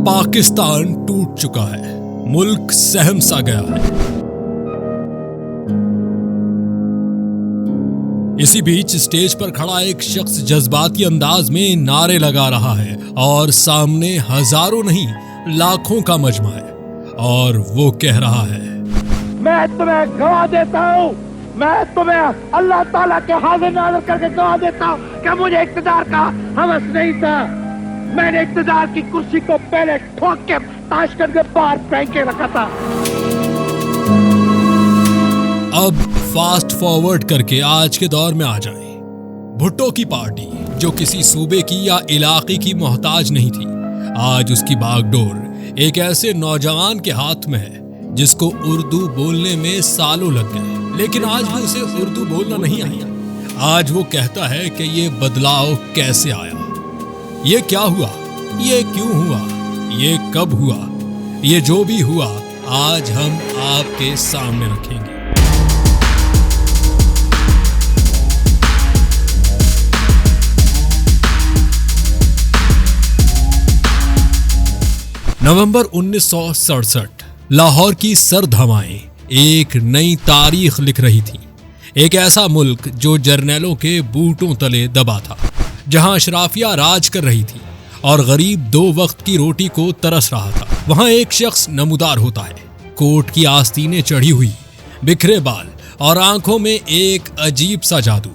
पाकिस्तान टूट चुका है, मुल्क सहम सा गया है। इसी बीच स्टेज पर खड़ा एक शख्स जज्बाती अंदाज में नारे लगा रहा है और सामने हजारों नहीं लाखों का मजमा है और वो कह रहा है, मैं तुम्हें गवाह देता हूँ, मैं तुम्हें अल्लाह ताला के हाजिर नाज़िर करके गवाह देता हूँ कि मुझे इक़्तिदार का हवस नहीं था। मैंने इक़्तिदार की कुर्सी को पहले ठोक के ताशकंद के बाहर फेंक के रखा था। अब फास्ट फॉरवर्ड करके आज के दौर में आ जाएं। भुट्टो की पार्टी जो किसी सूबे की या इलाके की मोहताज नहीं थी, आज उसकी बागडोर एक ऐसे नौजवान के हाथ में है जिसको उर्दू बोलने में सालों लग गए, लेकिन आज भी उसे उर्दू बोलना नहीं आया। आज वो कहता है कि ये बदलाव कैसे आया, ये क्या हुआ, ये क्यों हुआ, ये कब हुआ, ये जो भी हुआ आज हम आपके सामने रखेंगे। नवंबर 1967 लाहौर की सर्द हवाएं एक नई तारीख लिख रही थी। एक ऐसा मुल्क जो जर्नैलों के बूटों तले दबा था, जहां अशराफिया राज कर रही थी और गरीब दो वक्त की रोटी को तरस रहा था। वहां एक शख्स नमूदार होता है, कोट की आस्तीनें चढ़ी हुई, बिखरे बाल और आंखों में एक अजीब सा जादू।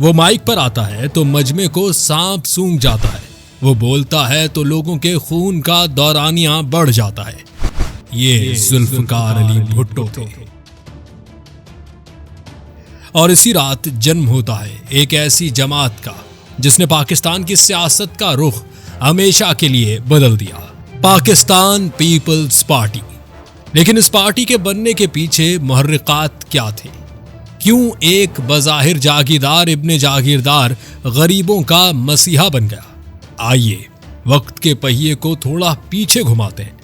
वो माइक पर आता है तो मजमे को सांप सूंघ जाता है, वो बोलता है तो लोगों के खून का दौरानिया बढ़ जाता है। ये जुल्फकार अली भुट्टो थे। और इसी रात जन्म होता है एक ऐसी जमात का जिसने पाकिस्तान की सियासत का रुख हमेशा के लिए बदल दिया, पाकिस्तान पीपल्स पार्टी। लेकिन इस पार्टी के बनने के पीछे मुहर्रिकात क्या थे? क्यों एक बज़ाहिर जागीरदार इब्ने जागीरदार गरीबों का मसीहा बन गया? आइए वक्त के पहिए को थोड़ा पीछे घुमाते हैं।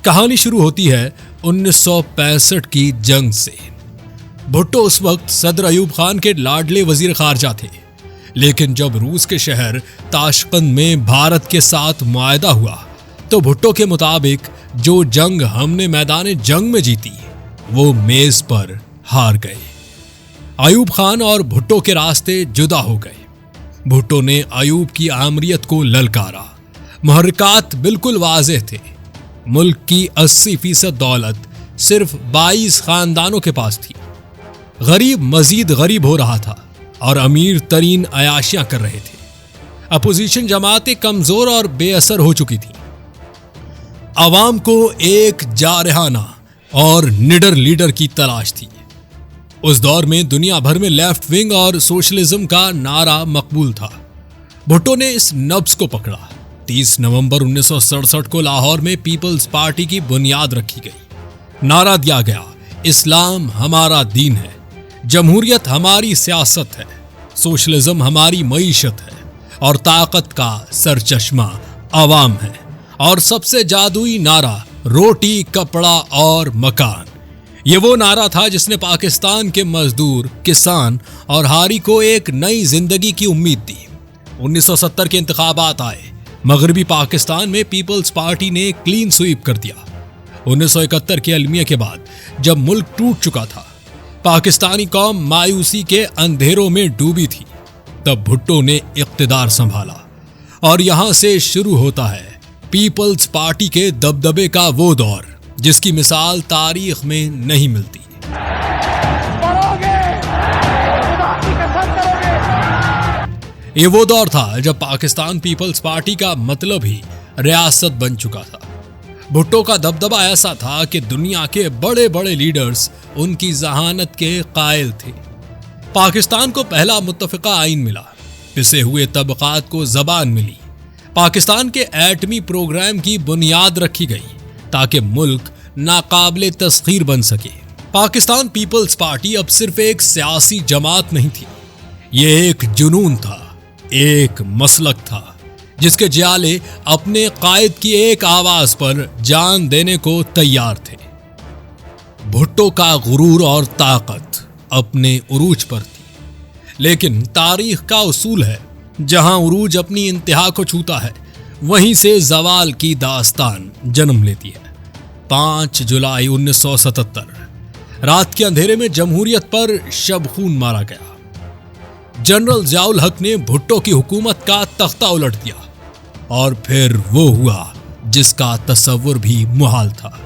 कहानी शुरू होती है 1965 की जंग से। भुट्टो उस वक्त सदर अयूब खान के लाडले वजीर खारजा थे, लेकिन जब रूस के शहर ताशकंद में भारत के साथ मुआहदा हुआ तो भुट्टो के मुताबिक जो जंग हमने मैदान जंग में जीती वो मेज पर हार गए। अयूब खान और भुट्टो के रास्ते जुदा हो गए। भुट्टो ने अयूब की आमरीत को ललकारा। मुहर्रिकात बिल्कुल वाज़ेह थे। मुल्क की 80% दौलत सिर्फ 22 खानदानों के पास थी। गरीब मजीद गरीब हो रहा था और अमीर तरीन अयाशियां कर रहे थे। अपोजिशन जमातें कमजोर और बेअसर हो चुकी थी। अवाम को एक जारहाना और निडर लीडर की तलाश थी। उस दौर में दुनिया भर में लेफ्ट विंग और सोशलिज्म का नारा मकबूल था। भुट्टो ने इस नब्ज को पकड़ा। 30 नवंबर 1967 को लाहौर में पीपल्स पार्टी की बुनियाद रखी गई। नारा दिया गया, इस्लाम हमारा दीन है, जमहूरियत हमारी सियासत है, सोशलिज्म हमारी मईशत है और ताकत का सरचश्मा अवाम है। और सबसे जादुई नारा, रोटी, कपड़ा और मकान। ये वो नारा था जिसने पाकिस्तान के मजदूर, किसान और हारी को एक नई जिंदगी की उम्मीद दी। 1970 के इंतखाबात आए। मगरबी पाकिस्तान में पीपल्स पार्टी ने क्लीन स्वीप कर दिया। 1971 के अलमिया के बाद जब मुल्क टूट चुका था, पाकिस्तानी कौम मायूसी के अंधेरों में डूबी थी, तब भुट्टो ने इख्तिदार संभाला। और यहां से शुरू होता है पीपल्स पार्टी के दबदबे का वो दौर जिसकी मिसाल तारीख में नहीं मिलती। ये वो दौर था जब पाकिस्तान पीपल्स पार्टी का मतलब ही रियासत बन चुका था। भुट्टो का दबदबा ऐसा था कि दुनिया के बड़े बड़े लीडर्स उनकी जहानत के कायल थे। पाकिस्तान को पहला मुत्तफ़िका आइन मिला, पिसे हुए तबकात को जबान मिली, पाकिस्तान के एटमी प्रोग्राम की बुनियाद रखी गई ताकि मुल्क नाकाबिले तस्खीर बन सके। पाकिस्तान पीपल्स पार्टी अब सिर्फ एक सियासी जमात नहीं थी, ये एक जुनून था, एक मसलक था जिसके जियाले अपने कायद की एक आवाज पर जान देने को तैयार थे। भुट्टो का गुरूर और ताकत अपने उरूज पर थी, लेकिन तारीख का उसूल है, जहां उरूज अपनी इंतहा को छूता है वहीं से जवाल की दास्तान जन्म लेती है। 5 जुलाई 1977 रात के अंधेरे में जमहूरियत पर शबखून मारा गया। जनरल जियाउल हक ने भुट्टो की हुकूमत का तख्ता उलट दिया और फिर वो हुआ जिसका तस्वुर भी मुहाल था।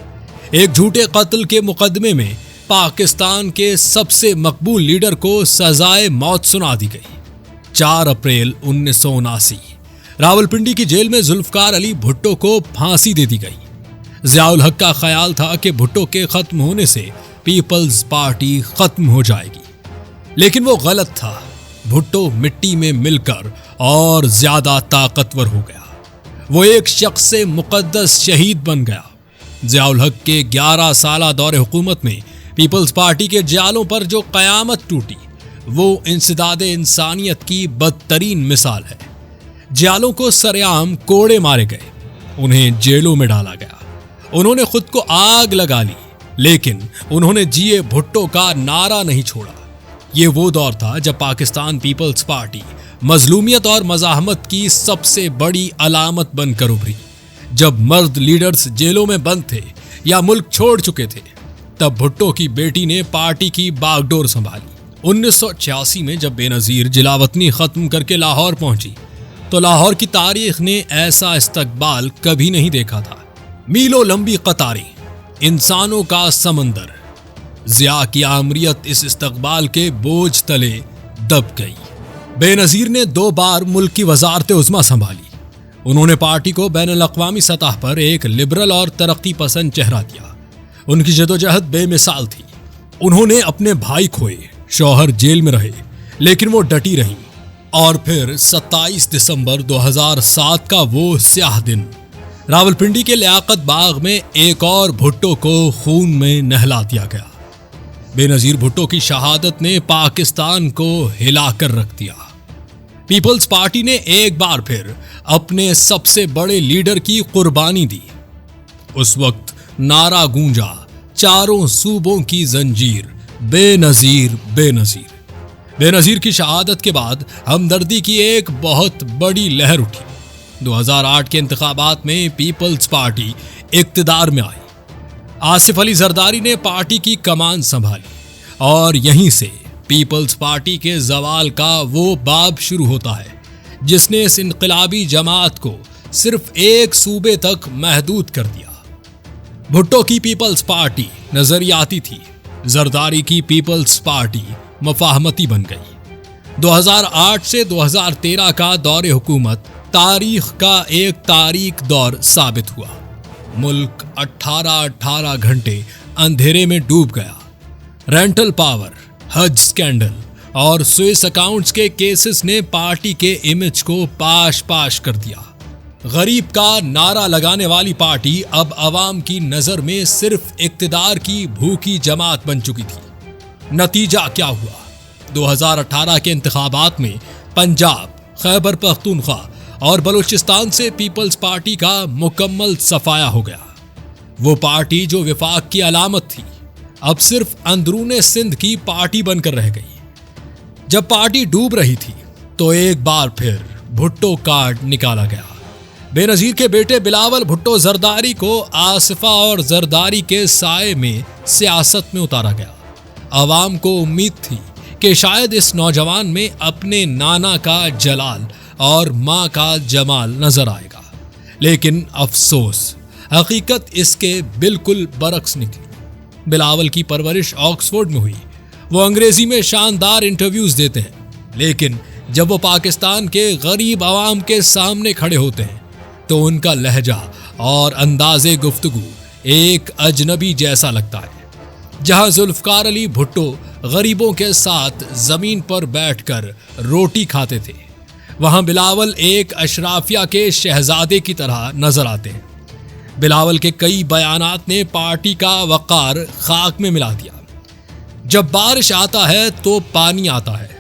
एक झूठे कत्ल के मुकदमे में पाकिस्तान के सबसे मकबूल लीडर को सजाए मौत सुना दी गई। 4 अप्रैल 1979 रावलपिंडी की जेल में जुल्फकार अली भुट्टो को फांसी दे दी गई। जियाउल हक का ख्याल था कि भुट्टो के खत्म होने से पीपल्स पार्टी खत्म हो जाएगी, लेकिन वो गलत था। भुट्टो मिट्टी में मिलकर और ज्यादा ताकतवर हो गया। वो एक शख्स से मुकद्दस शहीद बन गया। जियाउल हक के 11 साला दौरे हुकूमत में पीपल्स पार्टी के जालों पर जो कयामत टूटी वो इंसदादे इंसानियत की बदतरीन मिसाल है। जालों को सरेआम कोड़े मारे गए, उन्हें जेलों में डाला गया, उन्होंने खुद को आग लगा ली, लेकिन उन्होंने जिए भुट्टो का नारा नहीं छोड़ा। ये वो दौर था जब पाकिस्तान पीपल्स पार्टी मजलूमियत और मज़ाहमत की सबसे बड़ी अलामत बनकर उभरी। जब मर्द लीडर्स जेलों में बंद थे या मुल्क छोड़ चुके थे, तब भुट्टो की बेटी ने पार्टी की बागडोर संभाली। 1986 में जब बेनजीर जिलावतनी खत्म करके लाहौर पहुंची तो लाहौर की तारीख ने ऐसा इस्तकबाल कभी नहीं देखा था। मीलों लंबी कतारें, इंसानों का समंदर। जिया की आमरियत इस इस्तकबाल के बोझ तले दब गई। बेनजीर ने 2 बार मुल्क की वजारत उज़्मा संभाली। उन्होंने पार्टी को बैनुल-अक़वामी सतह पर एक लिबरल और तरक्की पसंद चेहरा दिया। उनकी जदोजहद बेमिसाल थी। उन्होंने अपने भाई खोए, शौहर जेल में रहे, लेकिन वो डटी रहीं। और फिर 27 दिसंबर 2007 का वो स्याह दिन, रावलपिंडी के लियाकत बाग में एक और भुट्टो को खून में नहला दिया गया। बेनजीर भुट्टो की शहादत ने पाकिस्तान को हिलाकर रख दिया। पीपल्स पार्टी ने एक बार फिर अपने सबसे बड़े लीडर की कुर्बानी दी। उस वक्त नारा गूंजा, चारों सूबों की जंजीर, बेनजीर बेनजीर। बेनजीर की शहादत के बाद हमदर्दी की एक बहुत बड़ी लहर उठी। 2008 के इंतखाबात में पीपल्स पार्टी इक्तदार में आई। आसिफ अली जरदारी ने पार्टी की कमान संभाली और यहीं से पीपल्स पार्टी के जवाल का वो बाब शुरू होता है जिसने इस इनकलाबी जमात को सिर्फ एक सूबे तक महदूद कर दिया। भुट्टो की पीपल्स पार्टी नजरियाती थी, जरदारी की पीपल्स पार्टी मफाहमती बन गई। 2008 से 2013 का दौरे हुकूमत तारीख का एक तारीख दौर साबित हुआ। मुल्क 18 घंटे अंधेरे में डूब गया। रेंटल पावर, हज स्कैंडल और स्विस अकाउंट्स के केसेस ने पार्टी के इमेज को पाश पाश कर दिया। गरीब का नारा लगाने वाली पार्टी अब अवाम की नजर में सिर्फ इक्तदार की भूखी जमात बन चुकी थी। नतीजा क्या हुआ? 2018 के इंतखाबात में पंजाब, खैबर पख्तूनख्वा और बलूचिस्तान से पीपल्स पार्टी का मुकम्मल सफाया हो गया। वो पार्टी जो विफाक की अलामत थी अब सिर्फ अंदरूने सिंध की पार्टी बनकर रह गई। जब पार्टी डूब रही थी तो एक बार फिर भुट्टो कार्ड निकाला गया। बेनजीर के बेटे बिलावल भुट्टो जरदारी को आसिफा और जरदारी के साए में सियासत में उतारा गया। अवाम को उम्मीद थी कि शायद इस नौजवान में अपने नाना का जलाल और माँ का जमाल नजर आएगा, लेकिन अफसोस हकीकत इसके बिल्कुल बरक्स निकली। बिलावल की परवरिश ऑक्सफोर्ड में हुई। वो अंग्रेजी में शानदार इंटरव्यूज देते हैं, लेकिन जब वो पाकिस्तान के गरीब आवाम के सामने खड़े होते हैं तो उनका लहजा और अंदाजे गुफ्तगू एक अजनबी जैसा लगता है। जहां जुल्फकार अली भुट्टो गरीबों के साथ जमीन पर बैठकर रोटी खाते थे, वहां बिलावल एक अशराफिया के शहजादे की तरह नजर आते हैं। बिलावल के कई बयानात ने पार्टी का वक़ार खाक में मिला दिया। जब बारिश आता है तो पानी आता है,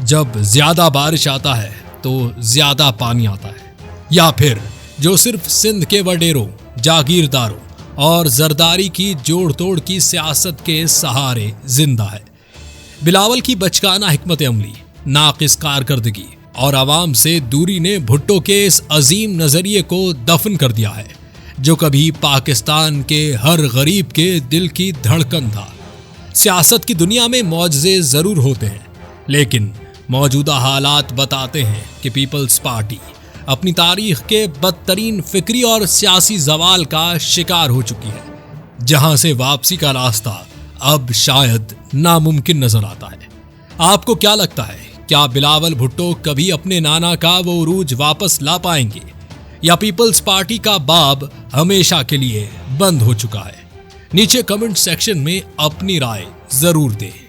जब ज्यादा बारिश आता है तो ज्यादा पानी आता है, या फिर जो सिर्फ सिंध के वडेरों, जागीरदारों और जरदारी की जोड़ तोड़ की सियासत के सहारे जिंदा है। बिलावल की बचकाना हिकमत अमली, नाकिस कारकर्दगी और आवाम से दूरी ने भुट्टो के इस अजीम नजरिए को दफन कर दिया है जो कभी पाकिस्तान के हर गरीब के दिल की धड़कन था। सियासत की दुनिया में मौजज़े जरूर होते हैं, लेकिन मौजूदा हालात बताते हैं कि पीपल्स पार्टी अपनी तारीख के बदतरीन फिक्री और सियासी जवाल का शिकार हो चुकी है, जहां से वापसी का रास्ता अब शायद नामुमकिन नजर आता है। आपको क्या लगता है, क्या बिलावल भुट्टो कभी अपने नाना का वो उरूज वापस ला पाएंगे, या पीपल्स पार्टी का बाब हमेशा के लिए बंद हो चुका है? नीचे कमेंट सेक्शन में अपनी राय जरूर दें।